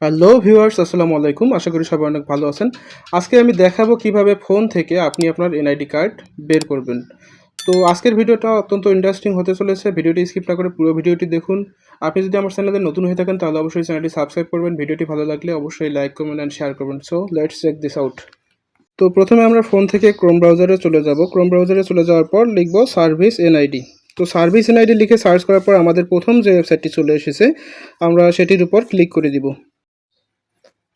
Hello viewers, আসসালামু আলাইকুম। আশা করি সবাই অনেক ভালো আছেন। আজকে আমি দেখাবো কিভাবে ফোন থেকে আপনি আপনার এনআইডি কার্ড বের করবেন। তো আজকের ভিডিওটা অত্যন্ত ইন্টারেস্টিং হতে চলেছে। ভিডিওটি স্কিপ না করে পুরো ভিডিওটি দেখুন। আপনি যদি আমার চ্যানেলে নতুন হয়ে থাকেন তাহলে অবশ্যই চ্যানেলটি সাবস্ক্রাইব করবেন। ভিডিওটি ভালো লাগলে অবশ্যই লাইক, কমেন্ট অ্যান্ড শেয়ার করবেন। So let's check this out. তো প্রথমে আমরা ফোন থেকে ক্রোম ব্রাউজারে চলে যাব। ক্রোম ব্রাউজারে চলে যাওয়ার পর লিখব সার্ভিস এনআইডি। তো সার্ভিস এনআইডি লিখে সার্চ করার পর আমাদের প্রথম যে ওয়েবসাইটটি চলে এসেছে আমরা সেটির উপর ক্লিক করে দিব।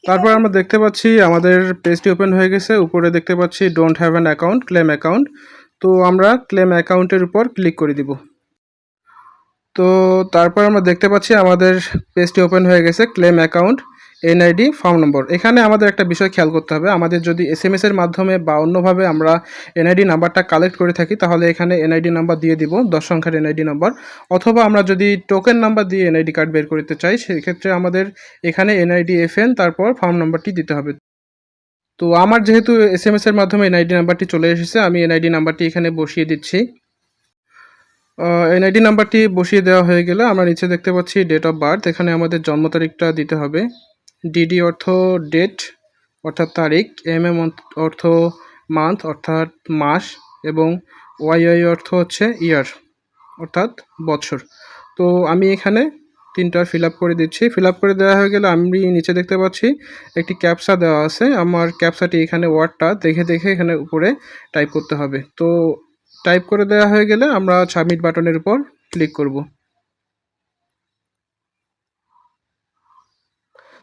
তারপর আমরা দেখতে পাচ্ছি আমাদের পেজটি ওপেন হয়ে গেছে। উপরে দেখতে পাচ্ছি don't have an account, claim account. তো আমরা ক্লেম অ্যাকাউন্টের উপর ক্লিক করে দিব। তো তারপর আমরা দেখতে পাচ্ছি আমাদের পেজটি ওপেন হয়ে গেছে। ক্লেম অ্যাকাউন্ট, এনআইডি, ফর্ম নম্বর। এখানে আমাদের একটা বিষয় খেয়াল করতে হবে, আমাদের যদি এসএমএস এর মাধ্যমে বা অন্যভাবে আমরা এনআইডি নাম্বারটা কালেক্ট করে থাকি তাহলে এখানে এনআইডি নাম্বার দিয়ে দিব, 10 সংখ্যার এনআইডি নাম্বার। অথবা আমরা যদি টোকেন নাম্বার দিয়ে এনআইডি কার্ড বের করতে চাই সেক্ষেত্রে আমাদের এখানে এনআইডি এফএন তারপর ফর্ম নাম্বারটি দিতে হবে। তো আমার যেহেতু এসএমএস এর মাধ্যমে এনআইডি নাম্বারটি চলে এসেছে, আমি এনআইডি নাম্বারটি এখানে বসিয়ে দিচ্ছি। এনআইডি নাম্বারটি বসিয়ে দেওয়া হয়ে গেলে আমরা নিচে দেখতে পাচ্ছি ডেট অফ বার্থ। এখানে আমাদের জন্ম তারিখটা দিতে হবে। ডিডি অর্থ ডেট অর্থাৎ তারিখ, এমএম অর্থ মান্থ অর্থাৎ মাস, এবং ওয়াইওয়াই অর্থ হচ্ছে ইয়ার অর্থাৎ বছর। তো আমি এখানে তিনটা ফিল আপ করে দিচ্ছি। ফিল আপ করে দেওয়া হয়ে গেলে আমি নিচে দেখতে পাচ্ছি একটি ক্যাপসা দেওয়া আছে। আমার ক্যাপসাটি এখানে ওয়ার্ডটা দেখে দেখে এখানে উপরে টাইপ করতে হবে। তো টাইপ করে দেওয়া হয়ে গেলে আমরা সাবমিট বাটনের উপর ক্লিক করব।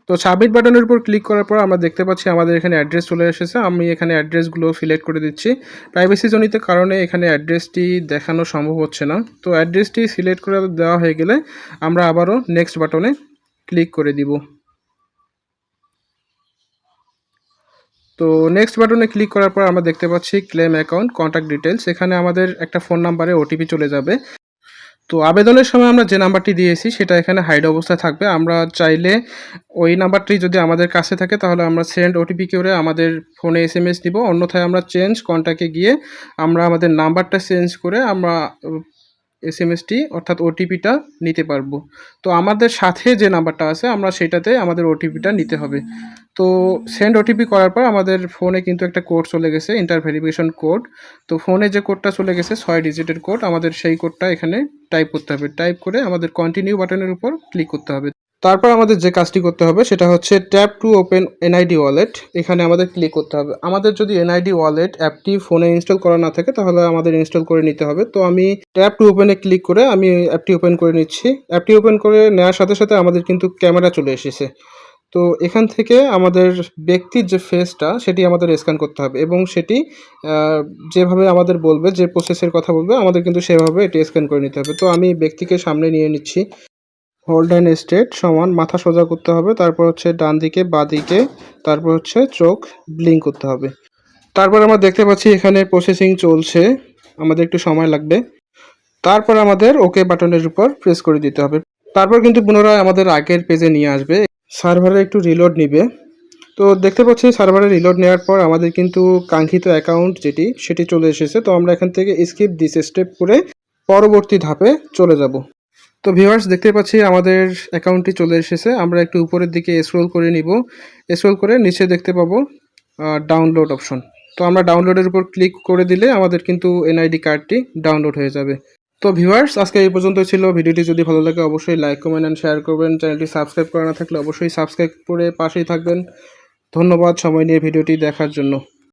তো সাবমিট বাটনের উপর ক্লিক করার পর আমরা দেখতে পাচ্ছি আমাদের এখানে অ্যাড্রেস চলে এসেছে। আমি এখানে অ্যাড্রেসগুলো সিলেক্ট করে দিচ্ছি। প্রাইভেসি জনিত কারণে এখানে অ্যাড্রেসটি দেখানো সম্ভব হচ্ছে না। তো অ্যাড্রেসটি সিলেক্ট করে দেওয়া হয়ে গেলে আমরা আবারও নেক্সট বাটনে ক্লিক করে দিব। তো নেক্সট বাটনে ক্লিক করার পর আমরা দেখতে পাচ্ছি ক্লেম অ্যাকাউন্ট কন্ট্যাক্ট ডিটেলস। এখানে আমাদের একটা ফোন নাম্বারে ওটিপি চলে যাবে। তো আবেদনের সময় আমরা যে নাম্বারটি দিয়েছি সেটা এখানে হাইড অবস্থায় থাকবে। আমরা চাইলে ওই নাম্বারটি যদি আমাদের কাছে থাকে তাহলে আমরা সেন্ড ওটিপি করে আমাদের ফোনে এসএমএস দিব। অন্যথায় আমরা চেঞ্জ কন্ট্যাক্টে গিয়ে আমরা আমাদের নাম্বারটা চেঞ্জ করে আমরা এসএমএসটি অর্থাৎ ওটিপিটা নিতে পারবো। তো আমাদের সাথে যে নাম্বারটা আছে আমরা সেটাতে আমাদের ওটিপিটা নিতে হবে। তো সেন্ড ওটিপি করার পর আমাদের ফোনে কিন্তু একটা কোড চলে গেছে, ইন্টার ভেরিফিকেশন কোড। তো ফোনে যে কোডটা চলে গেছে 6 ডিজিটের কোড, আমাদের সেই কোডটা এখানে টাইপ করতে হবে। টাইপ করে আমাদের কন্টিনিউ বাটনের উপর ক্লিক করতে হবে। তারপর আমাদের যে কাজটি করতে হবে সেটা হচ্ছে tap to open NID wallet. এখানে আমাদের ক্লিক করতে হবে। আমাদের যদি এনআইডি ওয়ালেট অ্যাপটি ফোনে ইনস্টল করা না থাকে তাহলে আমাদের ইনস্টল করে নিতে হবে। তো আমি ট্যাপ টু ওপেনে ক্লিক করে আমি অ্যাপটি ওপেন করে নিচ্ছি। অ্যাপটি ওপেন করে নেওয়ার সাথে সাথে আমাদের কিন্তু ক্যামেরা চলে এসেছে। তো এখান থেকে আমাদের ব্যক্তির যে ফেসটা সেটি আমাদের স্ক্যান করতে হবে এবং সেটি যেভাবে আমাদের বলবে, যে প্রসেসের কথা বলবে আমাদের কিন্তু সেভাবে এটি স্ক্যান করে নিতে হবে। তো আমি ব্যক্তিকে সামনে নিয়ে নিচ্ছি। হোল্ড অ্যান্ড স্ট্রেট সমান মাথা সোজা করতে হবে, তারপর হচ্ছে ডান দিকে, বাঁ দিকে, তারপর হচ্ছে চোখ ব্লিঙ্ক করতে হবে। তারপর আমরা দেখতে পাচ্ছি এখানে প্রসেসিং চলছে, আমাদের একটু সময় লাগবে। তারপর আমাদের ওকে বাটনের উপর প্রেস করে দিতে হবে। তারপর কিন্তু পুনরায় আমাদের আগের পেজে নিয়ে আসবে। সার্ভারে একটু রিলোড নিবে। তো দেখতে পাচ্ছি সার্ভারে রিলোড নেওয়ার পর আমাদের কিন্তু কাঙ্ক্ষিত অ্যাকাউন্ট সেটি চলে এসেছে। তো আমরা এখান থেকে স্কিপ দিস স্টেপ করে পরবর্তী ধাপে চলে যাব। তো ভিউয়ার্স দেখতে পাচ্ছি আমাদের অ্যাকাউন্টটি চলে এসেছে। আমরা একটু উপরের দিকে স্ক্রল করে নিব। স্ক্রল করে নিচে দেখতে পাবো ডাউনলোড অপশন। তো আমরা ডাউনলোডের উপর ক্লিক করে দিলে আমাদের কিন্তু এনআইডি কার্ডটি ডাউনলোড হয়ে যাবে। তো ভিউয়ার্স আজকে এই পর্যন্তই ছিল। ভিডিওটি যদি ভালো লাগে অবশ্যই লাইক, কমেন্ট অ্যান্ড শেয়ার করবেন। চ্যানেলটি সাবস্ক্রাইব করা না থাকলে অবশ্যই সাবস্ক্রাইব করে পাশেই থাকবেন। ধন্যবাদ সময় নিয়ে ভিডিওটি দেখার জন্য।